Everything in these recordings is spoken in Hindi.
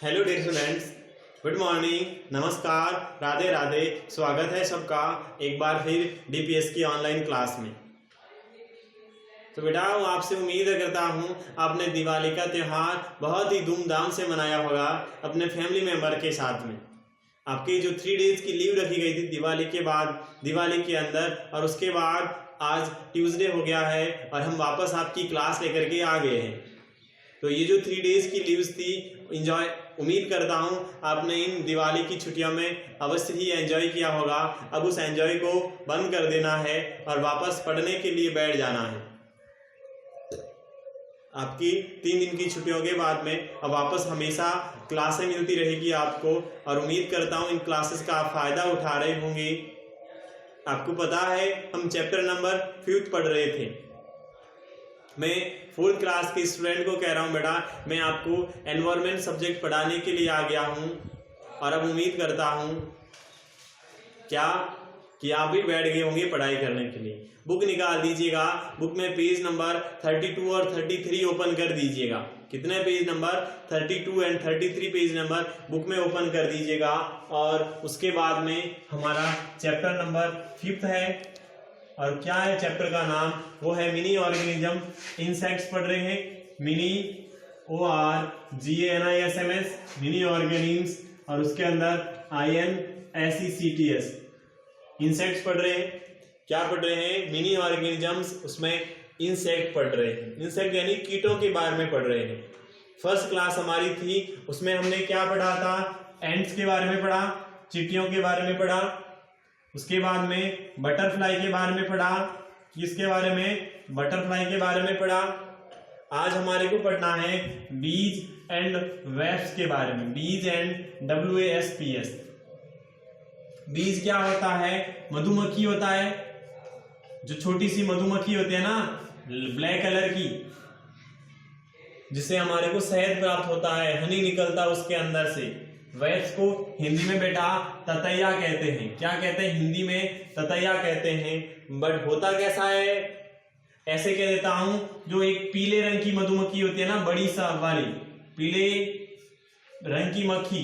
Hello dear students, good morning, नमस्कार, राधे राधे। स्वागत है सबका एक बार फिर डीपीएस की ऑनलाइन क्लास में। तो बेटा आपसे उम्मीद करता हूँ आपने दिवाली का त्यौहार बहुत ही धूमधाम से मनाया होगा अपने फैमिली मेम्बर के साथ में। आपकी जो 3 डेज की लीव रखी गई थी दिवाली के बाद, दिवाली के अंदर, और उसके बाद आज ट्यूसडे हो गया है और हम वापस आपकी क्लास लेकर के आ गए हैं। तो ये जो 3 डेज की लीव्स थी, एंजॉय, उम्मीद करता हूँ आपने इन दिवाली की छुट्टियों में अवश्य ही एंजॉय किया होगा। अब उस एंजॉय को बंद कर देना है और वापस पढ़ने के लिए बैठ जाना है। आपकी 3 दिन की छुट्टियों के बाद में अब वापस हमेशा क्लासें मिलती रहेगी आपको, और उम्मीद करता हूँ इन क्लासेस का आप फायदा उठा रहे होंगे। आपको पता है हम चैप्टर नंबर 5 पढ़ रहे थे। मैं 4th क्लास के स्टूडेंट को कह रहा हूँ बेटा मैं आपको एनवायरनमेंट सब्जेक्ट पढ़ाने के लिए आ गया हूँ, और अब उम्मीद करता हूँ क्या कि आप भी बैठ गए होंगे पढ़ाई करने के लिए। बुक निकाल दीजिएगा, बुक में पेज नंबर 32 और 33 ओपन कर दीजिएगा। कितने page number 32 and 33 page number book में ओपन कर दीजिएगा। और उसके बाद में हमारा चैप्टर नंबर 5 है, और क्या है चैप्टर का नाम, वो है मिनी ऑर्गेनिज्म, इंसेक्ट्स पढ़ रहे हैं। मिनी ORGANISMS, मिनी ऑर्गेनिज्म्स, और उसके अंदर INSECTS, इंसेक्ट्स पढ़ रहे हैं। क्या पढ़ रहे हैं? मिनी ऑर्गेनिजम्स, उसमें इंसेक्ट पढ़ रहे हैं। इंसेक्ट यानी कीटों के बारे में पढ़ रहे हैं। फर्स्ट क्लास हमारी थी, उसमें हमने क्या पढ़ा था? एंट्स के बारे में पढ़ा, चींटियों के बारे में पढ़ा, उसके बाद में बटरफ्लाई के बारे में पढ़ा। किसके बारे में? बटरफ्लाई के बारे में पढ़ा। आज हमारे को पढ़ना है बीज एंड वेस्प के बारे में, बीज एंड WASPS। बीज क्या होता है? मधुमक्खी होता है, जो छोटी सी मधुमक्खी होती है ना, ब्लैक कलर की, जिससे हमारे को शहद प्राप्त होता है, हनी निकलता है उसके अंदर से। वेस्प को हिंदी में बेटा ततैया कहते हैं। क्या कहते हैं? हिंदी में ततैया कहते हैं। बट होता कैसा है, ऐसे कह देता हूं, जो एक पीले रंग की मधुमक्खी होती है ना, बड़ी सा वाली पीले रंग की मक्खी,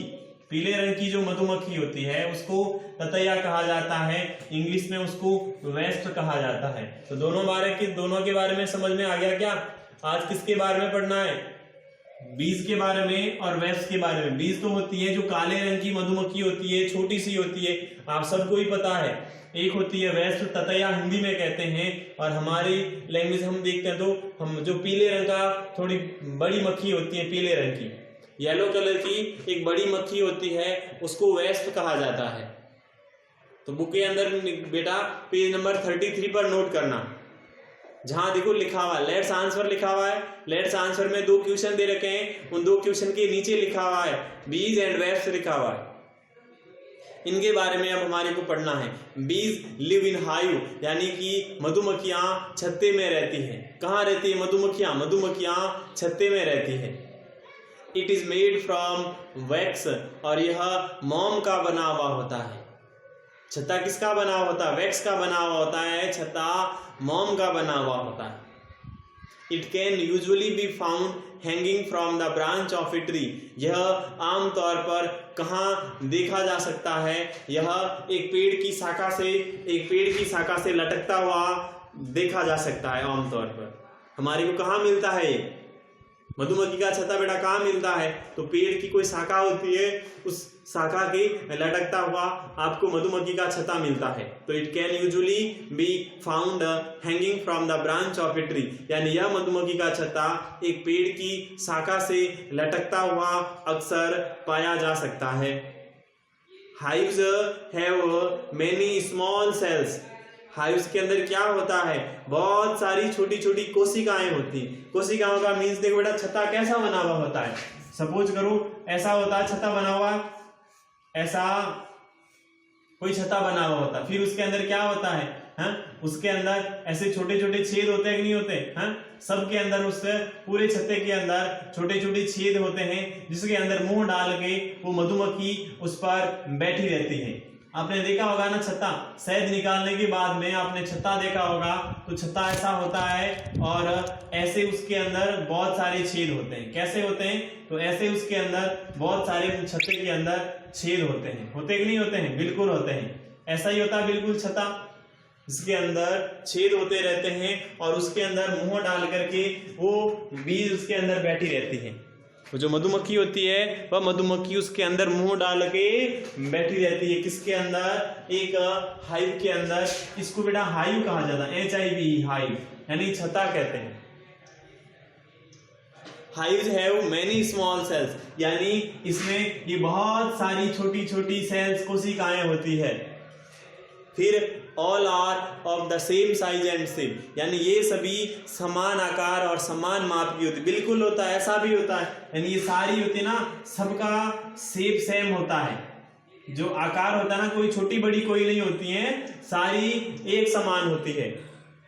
पीले रंग की जो मधुमक्खी होती है उसको ततैया कहा जाता है। इंग्लिश में उसको वेस्प कहा जाता है। तो दोनों के बारे में समझ में आ गया क्या? आज किसके बारे में पढ़ना है? बीज के बारे में और वेस्प के बारे में। बीज तो होती है जो काले रंग की मधुमक्खी होती है, छोटी सी होती है, आप सबको ही पता है। एक होती है वेस्प, ततैया हिंदी में कहते हैं, और हमारी लैंग्वेज हम देखते हैं तो हम जो पीले रंग का थोड़ी बड़ी मक्खी होती है, पीले रंग की, येलो कलर की एक बड़ी मक्खी होती है, उसको वेस्प कहा जाता है। तो बुक के अंदर बेटा पेज नंबर 33 पर नोट करना, जहां देखो लिखा हुआ है लेट्स आंसर लिखा हुआ है। लेट्स आंसर में 2 क्वेश्चन दे रखे हैं, उन 2 क्वेश्चन के नीचे लिखा हुआ है बीज एंड वेस्प लिखा हुआ है। इनके बारे में अब हमारे को पढ़ना है। बीज लिव इन हाइव, यानी कि मधुमक्खियां छत्ते में रहती हैं। कहाँ रहती है मधुमक्खियां? मधुमक्खियां छत्ते में रहती है। It is made from wax, और यह मोम का बना हुआ होता है। छत्ता किसका बना हुआ होता है? वैक्स का बना हुआ होता है। छत्ता मोम का बना हुआ होता है। It can usually be found hanging from the branch of a tree, यह आमतौर पर कहाँ देखा जा सकता है? यह एक पेड़ की शाखा से लटकता हुआ देखा जा सकता है। आमतौर पर हमारे को कहाँ मिलता है? मधुमक्खी का छत्ता बेटा कहाँ मिलता है? तो पेड़ की कोई शाखा होती है, उस शाखा के लटकता हुआ आपको मधुमक्खी का छत्ता मिलता है। तो it can usually be found hanging from the branch of a tree, यानी यह मधुमक्खी का छत्ता एक पेड़ की शाखा से लटकता हुआ अक्सर पाया जा सकता है। Hives have many small cells, hives के अंदर क्या होता है? बहुत सारी छोटी छोटी कोशिकाएं होती। कोशिकाओं का मीन्स देखो बेटा छत्ता कैसा बना हुआ होता है। सपोज करो ऐसा होता है छत्ता बना हुआ, ऐसा कोई छत्ता बना हुआ होता है, फिर उसके अंदर क्या होता है? उसके अंदर ऐसे छोटे छोटे छेद होते हैं कि नहीं होते? सबके अंदर, उस पूरे छत्ते के अंदर छोटे छोटे छेद होते हैं, जिसके अंदर मुंह डाल के वो मधुमक्खी उस पर बैठी रहती है। आपने देखा होगा ना छत्ता, शहद निकालने के बाद में आपने छत्ता देखा होगा, तो छत्ता ऐसा होता है और ऐसे उसके अंदर बहुत सारे छेद होते हैं। कैसे होते हैं? तो ऐसे उसके अंदर बहुत सारे छत्ते के अंदर छेद होते हैं। होते कि नहीं होते हैं? बिल्कुल होते हैं। ऐसा ही होता है बिल्कुल छत्ता, इसके अंदर छेद होते रहते हैं और उसके अंदर मुंह डाल करके वो बीज उसके अंदर बैठी रहती है। तो जो मधुमक्खी होती है वह मधुमक्खी उसके अंदर मुंह डाल के बैठी रहती है। किसके अंदर? एक हाइव के अंदर। इसको बेटा हाइव कहा जाता है, HIV, हाइव यानी छत्ता कहते हैं। Hives have many small cells, यानी इसमें ये बहुत सारी छोटी छोटी सेल्स, कोशिकाएं होती है। फिर all are of the same size and shape, यानी ये सभी समान आकार और समान माप की होती है। बिल्कुल होता है, ऐसा भी होता है, यानी ये सारी होती है ना, सबका शेप सेम होता है। जो आकार होता है ना, कोई छोटी बड़ी कोई नहीं होती है, सारी एक समान होती है।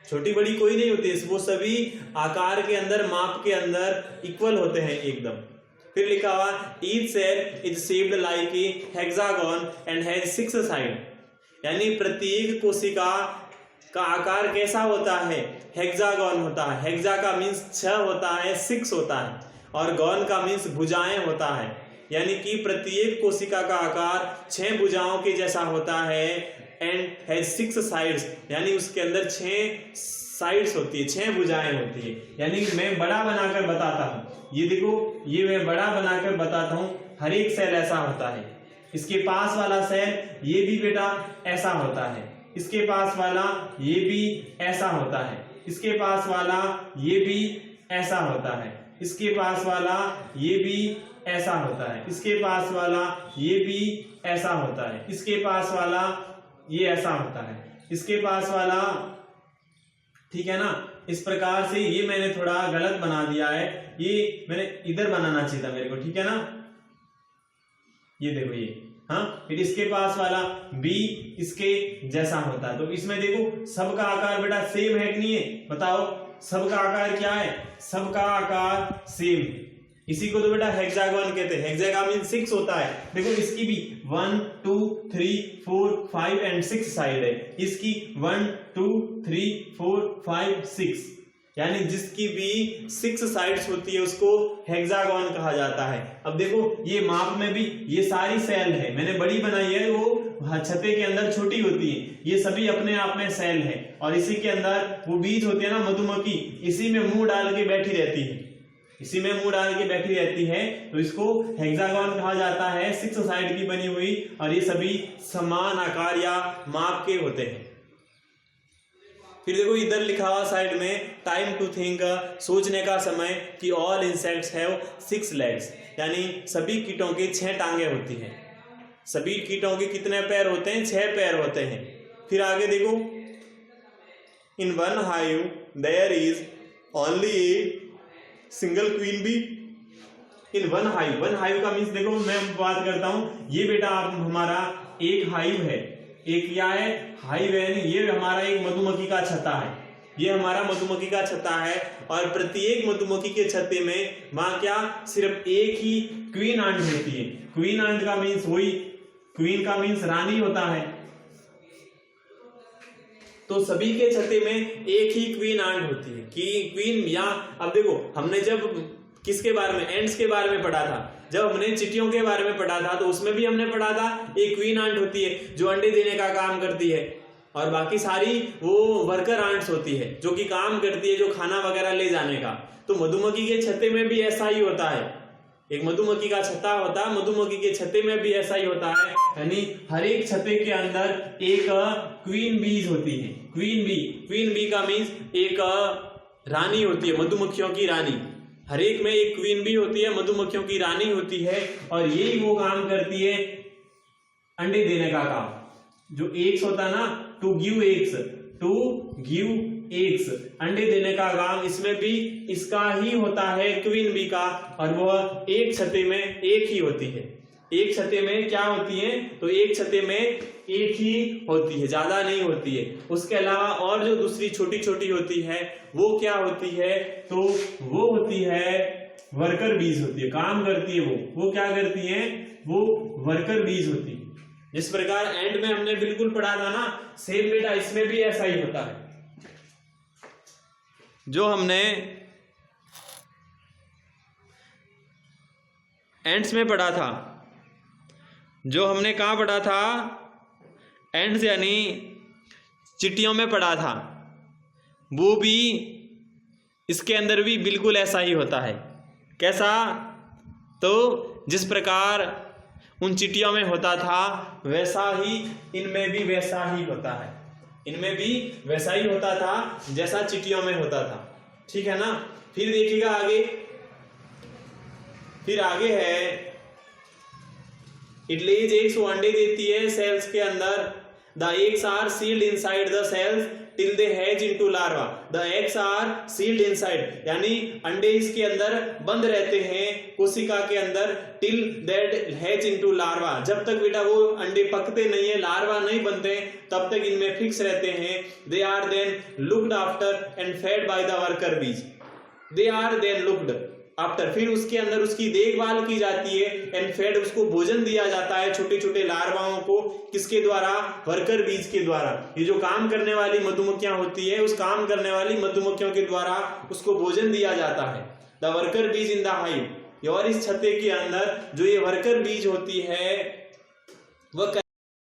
छोटी बड़ी कोई नहीं होती है, वो सभी आकार के अंदर, माप के अंदर इक्वल होते हैं एकदम। फिर लिखा हुआ each cell is shaped like a hexagon and has 6 side, यानी प्रत्येक कोशिका का आकार कैसा होता है? हेक्सागन होता है। हेक्सा का मीन्स 6 होता है, 6 होता है, और गॉन का मीन्स भुजाएं होता है, यानी कि प्रत्येक कोशिका का आकार 6 भुजाओं के जैसा होता है। एंड हैज 6 साइड्स, यानी उसके अंदर 6 साइड्स होती है, 6 भुजाएं होती है। यानी मैं बड़ा बनाकर बताता हूँ, ये देखो, ये मैं बड़ा बनाकर बताता हूँ। हर एक सेल ऐसा होता है। इसके पास वाला सेल ये भी बेटा ऐसा होता है, इसके पास वाला ये भी ऐसा होता है, इसके पास वाला ये भी ऐसा होता है, इसके पास वाला ये भी ऐसा होता है, इसके पास वाला ये भी ऐसा होता है, इसके पास वाला ये ऐसा होता है, इसके पास वाला, ठीक है ना। इस प्रकार से ये मैंने थोड़ा गलत बना दिया है, ये मैंने इधर बनाना चाहिए था मेरे को, ठीक है ना। ये देखो ये, हाँ। फिर इसके पास वाला बी इसके जैसा होता है। तो इसमें देखो सबका आकार बेटा सेम है कि नहीं है? बताओ सबका आकार क्या है? सबका आकार सेम। इसी को तो बेटा हेक्सागन कहते हैं। हेक्सागन मीन 6 होता है। देखो इसकी भी 1 2 3 4 5 एंड 6 साइड है। इसकी 1 2 3 4 5 6, यानी जिसकी भी 6 साइड्स होती है उसको हेक्सागन कहा जाता है। अब देखो ये माप में भी ये सारी सेल है, मैंने बड़ी बनाई है, वो छत्ते के अंदर छोटी होती है। ये सभी अपने आप में सेल है और इसी के अंदर वो बीज होती है ना, मधुमक्खी, इसी में मुंह डाल के बैठी रहती है, इसी में मुंह डाल के बैठी रहती है। तो इसको हेक्सागन कहा जाता है, 6 साइड की बनी हुई, और ये सभी समान आकार या माप के होते हैं। फिर देखो इधर लिखा हुआ साइड में टाइम टू थिंक, सोचने का समय, कि ऑल इंसेक्ट्स हैव 6 लेग्स, यानी सभी कीटों के 6 टांगे होती हैं। सभी कीटों के कितने पैर होते हैं? 6 पैर होते हैं। फिर आगे देखो, in one hive there is only a single queen bee. In one hive का मीन्स देखो मैं बात करता हूं, ये बेटा हमारा एक हाइव है, एक क्या है? हाइव है। ये हमारा एक मधुमक्खी का छत्ता है, ये हमारा मधुमक्खी का छत्ता है, और प्रत्येक मधुमक्खी के छत्ते में वहां क्या सिर्फ एक ही क्वीन आंट होती है। क्वीन आंट का मीन्स वही, क्वीन का मीन्स रानी होता है। तो सभी के छत्ते में एक ही क्वीन आंट होती है कि क्वीन। या अब देखो हमने जब किसके बारे में, एंड्स के बारे में पढ़ा था, जब हमने चिटियों के बारे में पढ़ा था, तो उसमें भी हमने पढ़ा था एक क्वीन आंट होती है जो अंडे देने का काम करती है, और बाकी सारी वो वर्कर आंट्स होती है जो कि काम करती है, जो खाना वगैरह ले जाने का। तो मधुमक्खी के छत्ते में भी ऐसा ही होता है, एक मधुमक्खी का छत्ता होता है, मधुमक्खी के छत्ते में भी ऐसा ही होता है, यानी हर एक छत्ते के अंदर एक क्वीन बीज होती है। क्वीन बी का मीन्स एक रानी होती है, मधुमक्खियों की रानी। हर एक में एक क्वीन बी होती है, मधुमक्खियों की रानी होती है, और यही वो काम करती है अंडे देने का काम। जो एग्स होता है ना, टू गिव एग्स, अंडे देने का काम इसमें भी इसका ही होता है, क्वीन बी का, और वह एक छत्ते में एक ही होती है। एक छत्ते में क्या होती है? तो एक छत्ते में एक ही होती है, ज्यादा नहीं होती है। उसके अलावा और जो दूसरी छोटी छोटी होती है वो क्या होती है? तो वो होती है वर्कर बीज होती है, काम करती है वो क्या करती है? वो वर्कर बीज होती है। जिस प्रकार एंड में हमने बिल्कुल पढ़ा था ना, सेम बेटा इसमें भी ऐसा ही होता है। जो हमने एंड्स में पढ़ा था, जो हमने कहाँ पढ़ा था, एंड्स यानी चिट्ठियों में पढ़ा था, वो भी इसके अंदर भी बिल्कुल ऐसा ही होता है। कैसा? तो जिस प्रकार उन चिट्ठियों में होता था वैसा ही इनमें भी वैसा ही होता है। इनमें भी वैसा ही होता था जैसा चिट्ठियों में होता था। ठीक है ना। फिर देखिएगा आगे, फिर आगे है इट लेज एग्स, वो अंडे देती है सेल्स के अंदर। The eggs are sealed inside the cells till they hatch into larva. The eggs are sealed inside, यानी अंडे इसके अंदर बंद रहते हैं कोशिका के अंदर, till that hatch into larva, जब तक बेटा वो अंडे पकते नहीं है, लार्वा नहीं बनते, तब तक इनमें फिक्स रहते हैं। They are then looked after and fed by the worker bees. They are then looked after, फिर उसके अंदर उसकी देखभाल की जाती है, एंड फेड, उसको भोजन दिया जाता है छोटे छोटे लार्वाओं को, किसके द्वारा? वर्कर बीज के द्वारा। ये जो काम करने वाली मधुमक्खियां होती है, उस काम करने वाली मधुमक्खियों के द्वारा उसको भोजन दिया जाता है। द वर्कर बीज इन द हाइव, और इस छत्ते के अंदर जो ये वर्कर बीज होती है वह